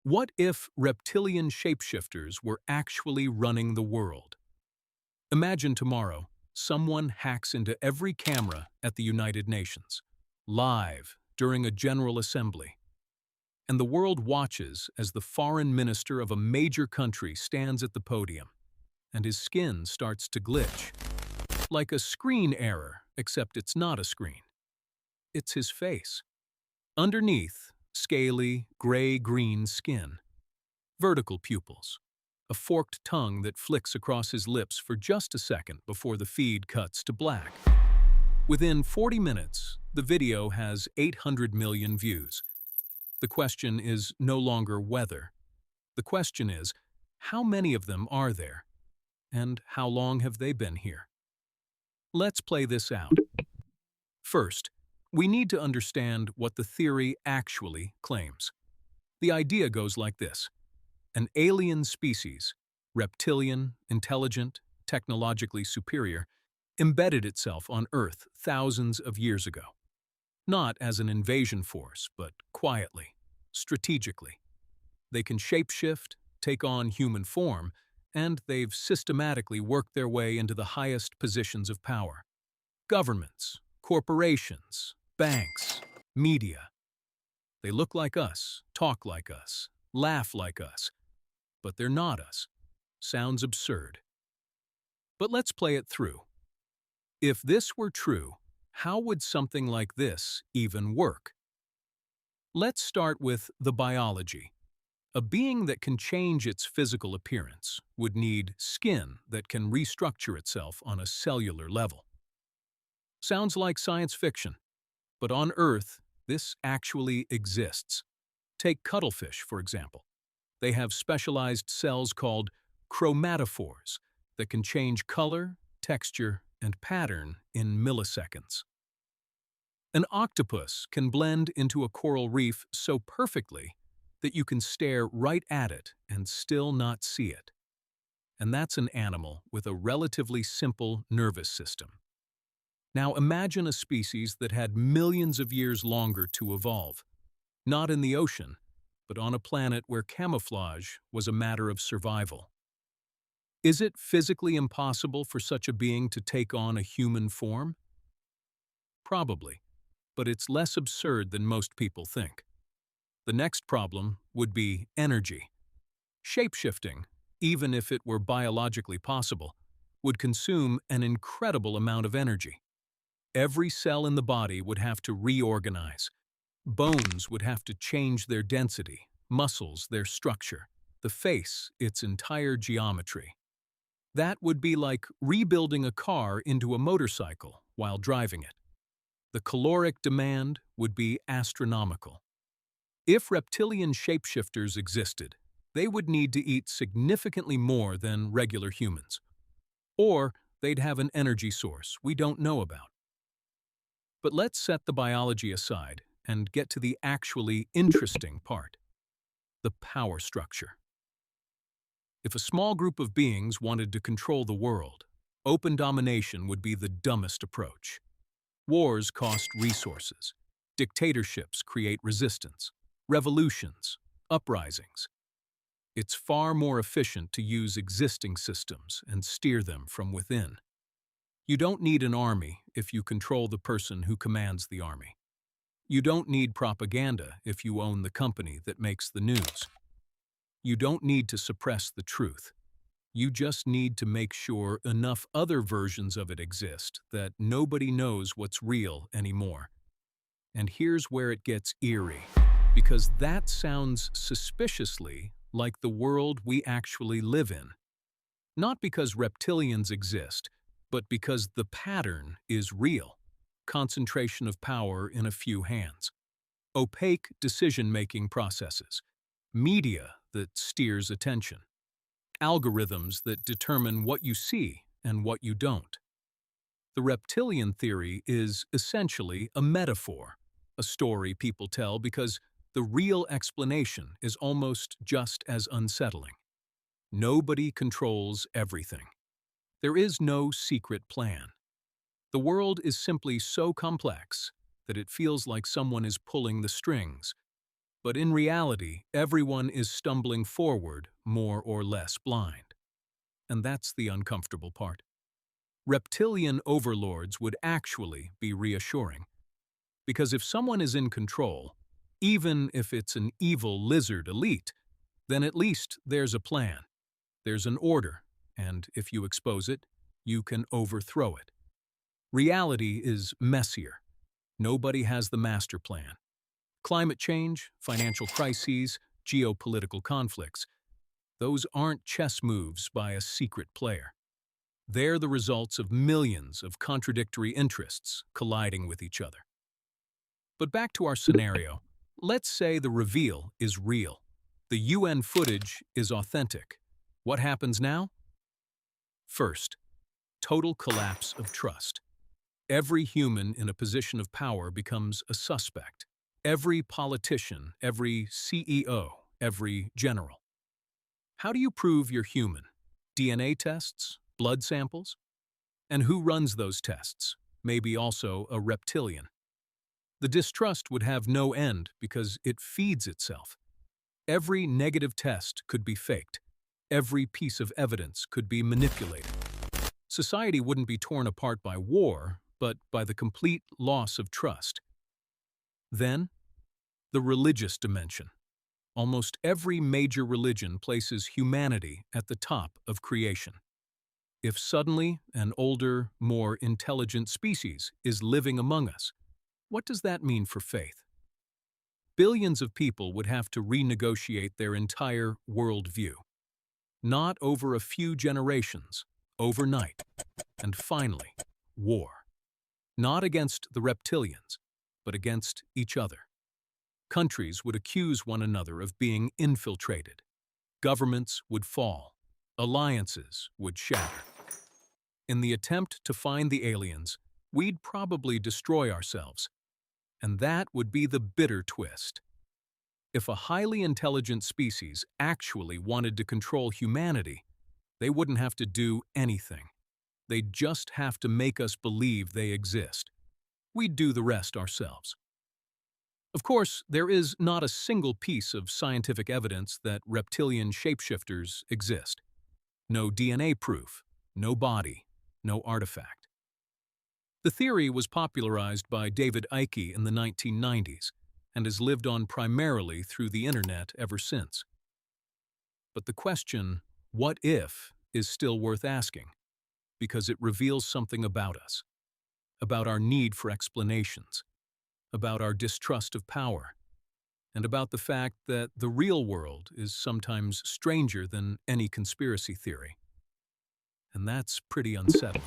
What if reptilian shapeshifters were actually running the world? Imagine tomorrow, someone hacks into every camera at the United Nations, live during a general assembly, and the world watches as the foreign minister of a major country stands at the podium, and his skin starts to glitch, like a screen error, except it's not a screen. It's his face. Underneath, scaly, gray-green skin. Vertical pupils. A forked tongue that flicks across his lips for just a second before the feed cuts to black. Within 40 minutes, the video has 800 million views. The question is no longer whether. The question is, how many of them are there? And how long have they been here? Let's play this out. First, we need to understand what the theory actually claims. The idea goes like this. An alien species, reptilian, intelligent, technologically superior, embedded itself on Earth thousands of years ago. Not as an invasion force, but quietly, strategically. They can shapeshift, take on human form, and they've systematically worked their way into the highest positions of power. Governments, corporations, banks, media. They look like us, talk like us, laugh like us, but they're not us. Sounds absurd. But let's play it through. If this were true, how would something like this even work? Let's start with the biology. A being that can change its physical appearance would need skin that can restructure itself on a cellular level. Sounds like science fiction, but on Earth, this actually exists. Take cuttlefish, for example. They have specialized cells called chromatophores that can change color, texture, and pattern in milliseconds. An octopus can blend into a coral reef so perfectly that you can stare right at it and still not see it. And that's an animal with a relatively simple nervous system. Now imagine a species that had millions of years longer to evolve, not in the ocean, but on a planet where camouflage was a matter of survival. Is it physically impossible for such a being to take on a human form? Probably, but it's less absurd than most people think. The next problem would be energy. Shapeshifting, even if it were biologically possible, would consume an incredible amount of energy. Every cell in the body would have to reorganize. Bones would have to change their density, muscles their structure, the face its entire geometry. That would be like rebuilding a car into a motorcycle while driving it. The caloric demand would be astronomical. If reptilian shapeshifters existed, they would need to eat significantly more than regular humans. Or they'd have an energy source we don't know about. But let's set the biology aside and get to the actually interesting part: the power structure. If a small group of beings wanted to control the world, open domination would be the dumbest approach. Wars cost resources. Dictatorships create resistance, revolutions, uprisings. It's far more efficient to use existing systems and steer them from within. You don't need an army if you control the person who commands the army. You don't need propaganda if you own the company that makes the news. You don't need to suppress the truth. You just need to make sure enough other versions of it exist that nobody knows what's real anymore. And here's where it gets eerie, because that sounds suspiciously like the world we actually live in. Not because reptilians exist, but because the pattern is real. Concentration of power in a few hands. Opaque decision-making processes. Media that steers attention. Algorithms that determine what you see and what you don't. The reptilian theory is essentially a metaphor, a story people tell because the real explanation is almost just as unsettling. Nobody controls everything. There is no secret plan. The world is simply so complex that it feels like someone is pulling the strings, But in reality, everyone is stumbling forward more or less blind. And that's the uncomfortable part. Reptilian overlords would actually be reassuring. Because if someone is in control, even if it's an evil lizard elite, then at least there's a plan. There's an order, and if you expose it, you can overthrow it. Reality is messier. Nobody has the master plan. Climate change, financial crises, geopolitical conflicts, those aren't chess moves by a secret player. They're the results of millions of contradictory interests colliding with each other. But back to our scenario. Let's say the reveal is real. The UN footage is authentic. What happens now? First, total collapse of trust. Every human in a position of power becomes a suspect. Every politician, every CEO, every general. How do you prove you're human? DNA tests? Blood samples? And who runs those tests? Maybe also a reptilian. The distrust would have no end because it feeds itself. Every negative test could be faked. Every piece of evidence could be manipulated. Society wouldn't be torn apart by war, but by the complete loss of trust. Then, the religious dimension. Almost every major religion places humanity at the top of creation. If suddenly an older, more intelligent species is living among us, what does that mean for faith? Billions of people would have to renegotiate their entire worldview. Not over a few generations, overnight. And finally, war. Not against the reptilians, but against each other. Countries would accuse one another of being infiltrated. Governments would fall. Alliances would shatter. In the attempt to find the aliens, we'd probably destroy ourselves. And that would be the bitter twist. If a highly intelligent species actually wanted to control humanity, they wouldn't have to do anything. They'd just have to make us believe they exist. We'd do the rest ourselves. Of course, there is not a single piece of scientific evidence that reptilian shapeshifters exist. No DNA proof, no body, no artifact. The theory was popularized by David Icke in the 1990s and has lived on primarily through the internet ever since. But the question, what if, is still worth asking, because it reveals something about us, about our need for explanations, about our distrust of power, and about the fact that the real world is sometimes stranger than any conspiracy theory. And that's pretty unsettling.